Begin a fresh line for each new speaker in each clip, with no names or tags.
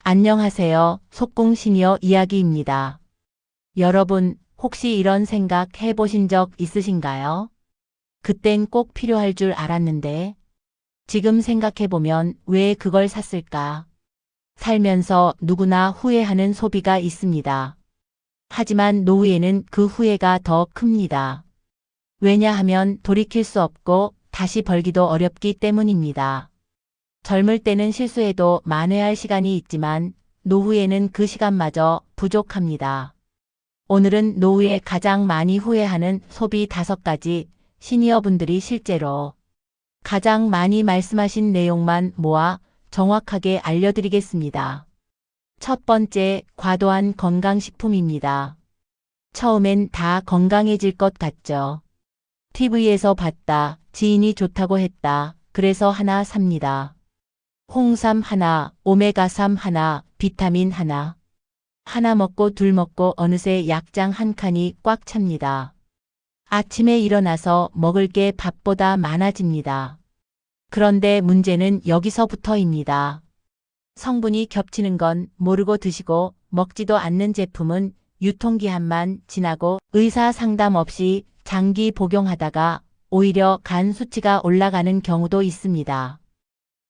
안녕하세요. 속궁 시니어 이야기입니다. 여러분, 혹시 이런 생각 해보신 적 있으신가요? 그땐 꼭 필요할 줄 알았는데, 지금 생각해보면 왜 그걸 샀을까? 살면서 누구나 후회하는 소비가 있습니다. 하지만 노후에는 그 후회가 더 큽니다. 왜냐하면 돌이킬 수 없고 다시 벌기도 어렵기 때문입니다. 젊을 때는 실수해도 만회할 시간이 있지만 노후에는 그 시간마저 부족합니다. 오늘은 노후에 가장 많이 후회하는 소비 5가지 시니어분들이 실제로 가장 많이 말씀하신 내용만 모아 정확하게 알려드리겠습니다. 첫 번째, 과도한 건강식품입니다. 처음엔 다 건강해질 것 같죠. TV에서 봤다, 지인이 좋다고 했다, 그래서 하나 삽니다. 홍삼 하나, 오메가3 하나, 비타민 하나. 하나 먹고 둘 먹고 어느새 약장 한 칸이 꽉 찹니다. 아침에 일어나서 먹을 게 밥보다 많아집니다. 그런데 문제는 여기서부터입니다. 성분이 겹치는 건 모르고 드시고 먹지도 않는 제품은 유통기한만 지나고 의사 상담 없이 장기 복용하다가 오히려 간 수치가 올라가는 경우도 있습니다.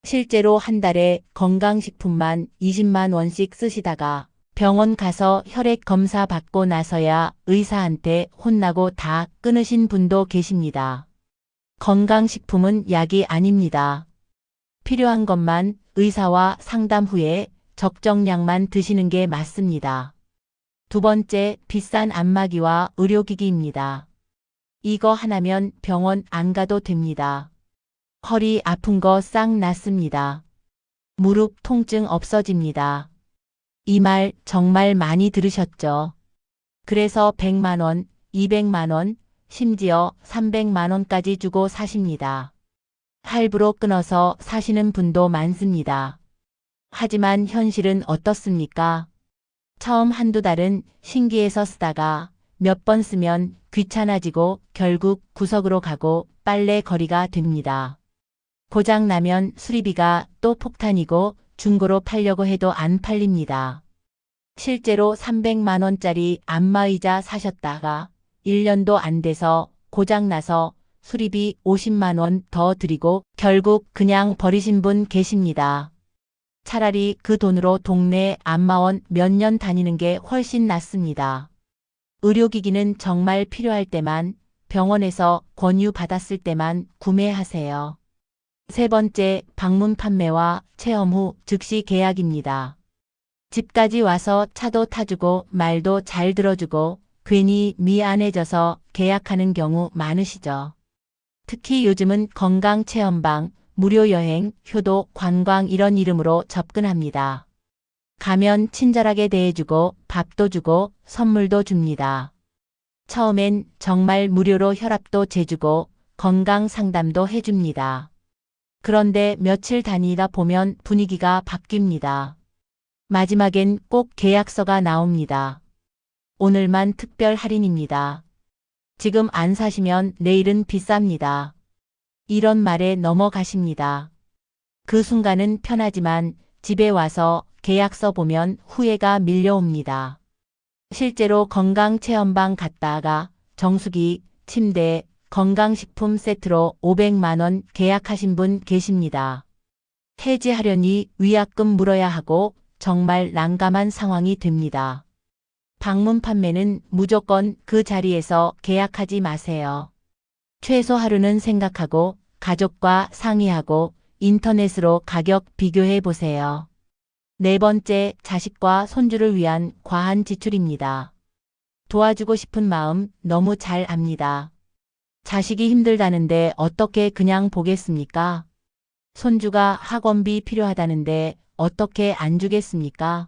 실제로 한 달에 건강식품만 20만 원씩 쓰시다가 병원 가서 혈액 검사 받고 나서야 의사한테 혼나고 다 끊으신 분도 계십니다. 건강식품은 약이 아닙니다. 필요한 것만 의사와 상담 후에 적정량만 드시는 게 맞습니다. 두 번째, 비싼 안마기와 의료기기입니다. 이거 하나면 병원 안 가도 됩니다. 허리 아픈 거 싹 낫습니다. 무릎 통증 없어집니다. 이 말 정말 많이 들으셨죠? 그래서 100만 원, 200만 원, 심지어 300만 원까지 주고 사십니다. 할부로 끊어서 사시는 분도 많습니다. 하지만 현실은 어떻습니까? 처음 한두 달은 신기해서 쓰다가 몇 번 쓰면 귀찮아지고 결국 구석으로 가고 빨래 거리가 됩니다. 고장 나면 수리비가 또 폭탄이고 중고로 팔려고 해도 안 팔립니다. 실제로 300만 원짜리 안마의자 사셨다가 1년도 안 돼서 고장 나서 수리비 50만 원 더 드리고 결국 그냥 버리신 분 계십니다. 차라리 그 돈으로 동네 안마원 몇 년 다니는 게 훨씬 낫습니다. 의료기기는 정말 필요할 때만, 병원에서 권유 받았을 때만 구매하세요. 세 번째, 방문 판매와 체험 후 즉시 계약입니다. 집까지 와서 차도 타주고 말도 잘 들어주고 괜히 미안해져서 계약하는 경우 많으시죠. 특히 요즘은 건강체험방, 무료여행, 효도, 관광 이런 이름으로 접근합니다. 가면 친절하게 대해주고 밥도 주고 선물도 줍니다. 처음엔 정말 무료로 혈압도 재주고 건강 상담도 해줍니다. 그런데 며칠 다니다 보면 분위기가 바뀝니다. 마지막엔 꼭 계약서가 나옵니다. 오늘만 특별 할인입니다. 지금 안 사시면 내일은 비쌉니다. 이런 말에 넘어가십니다. 그 순간은 편하지만 집에 와서 계약서 보면 후회가 밀려옵니다. 실제로 건강체험방 갔다가 정수기, 침대, 건강식품 세트로 500만 원 계약하신 분 계십니다. 해지하려니 위약금 물어야 하고 정말 난감한 상황이 됩니다. 방문 판매는 무조건 그 자리에서 계약하지 마세요. 최소 하루는 생각하고 가족과 상의하고 인터넷으로 가격 비교해 보세요. 네 번째, 자식과 손주를 위한 과한 지출입니다. 도와주고 싶은 마음 너무 잘 압니다. 자식이 힘들다는데 어떻게 그냥 보겠습니까? 손주가 학원비 필요하다는데 어떻게 안 주겠습니까?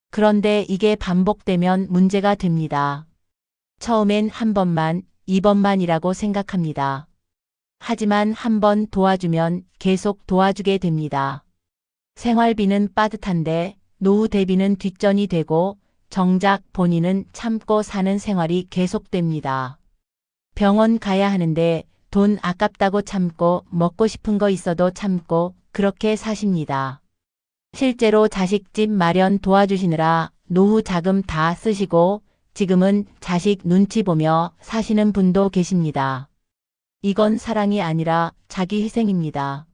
그런데 이게 반복되면 문제가 됩니다. 처음엔 한 번만, 2번만이라고 생각합니다. 하지만 한 번 도와주면 계속 도와주게 됩니다. 생활비는 빠듯한데 노후 대비는 뒷전이 되고 정작 본인은 참고 사는 생활이 계속됩니다. 병원 가야 하는데 돈 아깝다고 참고 먹고 싶은 거 있어도 참고 그렇게 사십니다. 실제로 자식 집 마련 도와주시느라 노후 자금 다 쓰시고 지금은 자식 눈치 보며 사시는 분도 계십니다. 이건 사랑이 아니라 자기 희생입니다.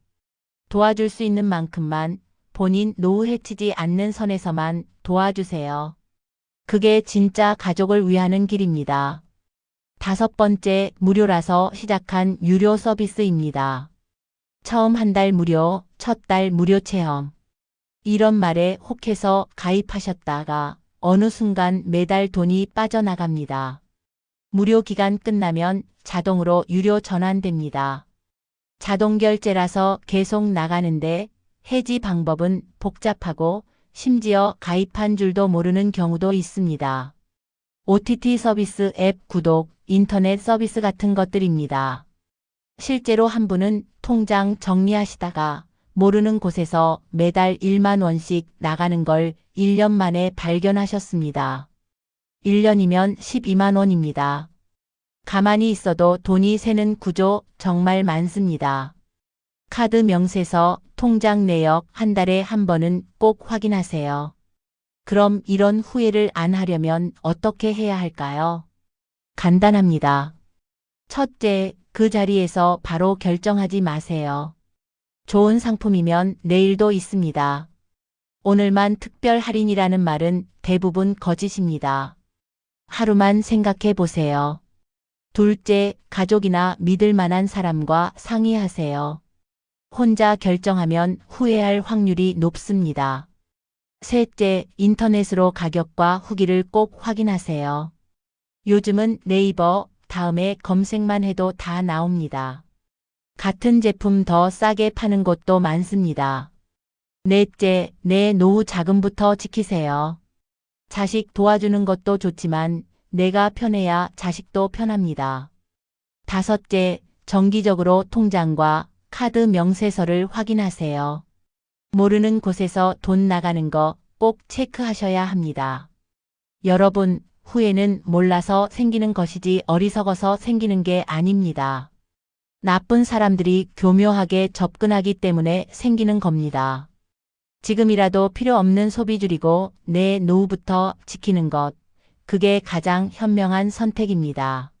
도와줄 수 있는 만큼만 본인 노후 해치지 않는 선에서만 도와주세요. 그게 진짜 가족을 위하는 길입니다. 5번째, 무료라서 시작한 유료 서비스입니다. 처음 한 달 무료, 첫 달 무료 체험. 이런 말에 혹해서 가입하셨다가 어느 순간 매달 돈이 빠져나갑니다. 무료 기간 끝나면 자동으로 유료 전환됩니다. 자동 결제라서 계속 나가는데 해지 방법은 복잡하고 심지어 가입한 줄도 모르는 경우도 있습니다. OTT 서비스 앱 구독, 인터넷 서비스 같은 것들입니다. 실제로 한 분은 통장 정리하시다가 모르는 곳에서 매달 1만 원씩 나가는 걸 1년 만에 발견하셨습니다. 1년이면 12만 원입니다. 가만히 있어도 돈이 새는 구조 정말 많습니다. 카드 명세서, 통장 내역 한 달에 한 번은 꼭 확인하세요. 그럼 이런 후회를 안 하려면 어떻게 해야 할까요? 간단합니다. 첫째, 그 자리에서 바로 결정하지 마세요. 좋은 상품이면 내일도 있습니다. 오늘만 특별 할인이라는 말은 대부분 거짓입니다. 하루만 생각해 보세요. 둘째, 가족이나 믿을 만한 사람과 상의하세요. 혼자 결정하면 후회할 확률이 높습니다. 셋째, 인터넷으로 가격과 후기를 꼭 확인하세요. 요즘은 네이버, 다음에 검색만 해도 다 나옵니다. 같은 제품 더 싸게 파는 곳도 많습니다. 넷째, 내 노후 자금부터 지키세요. 자식 도와주는 것도 좋지만 내가 편해야 자식도 편합니다. 다섯째, 정기적으로 통장과 카드 명세서를 확인하세요. 모르는 곳에서 돈 나가는 거 꼭 체크하셔야 합니다. 여러분, 후회는 몰라서 생기는 것이지 어리석어서 생기는 게 아닙니다. 나쁜 사람들이 교묘하게 접근하기 때문에 생기는 겁니다. 지금이라도 필요 없는 소비 줄이고 내 노후부터 지키는 것, 그게 가장 현명한 선택입니다.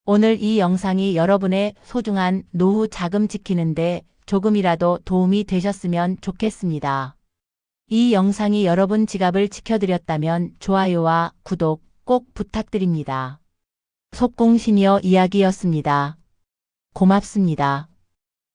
오늘 이 영상이 여러분의 소중한 노후 자금 지키는데 조금이라도 도움이 되셨으면 좋겠습니다. 이 영상이 여러분 지갑을 지켜드렸다면 좋아요와 구독 꼭 부탁드립니다. 속공 시니어 이야기였습니다. 고맙습니다.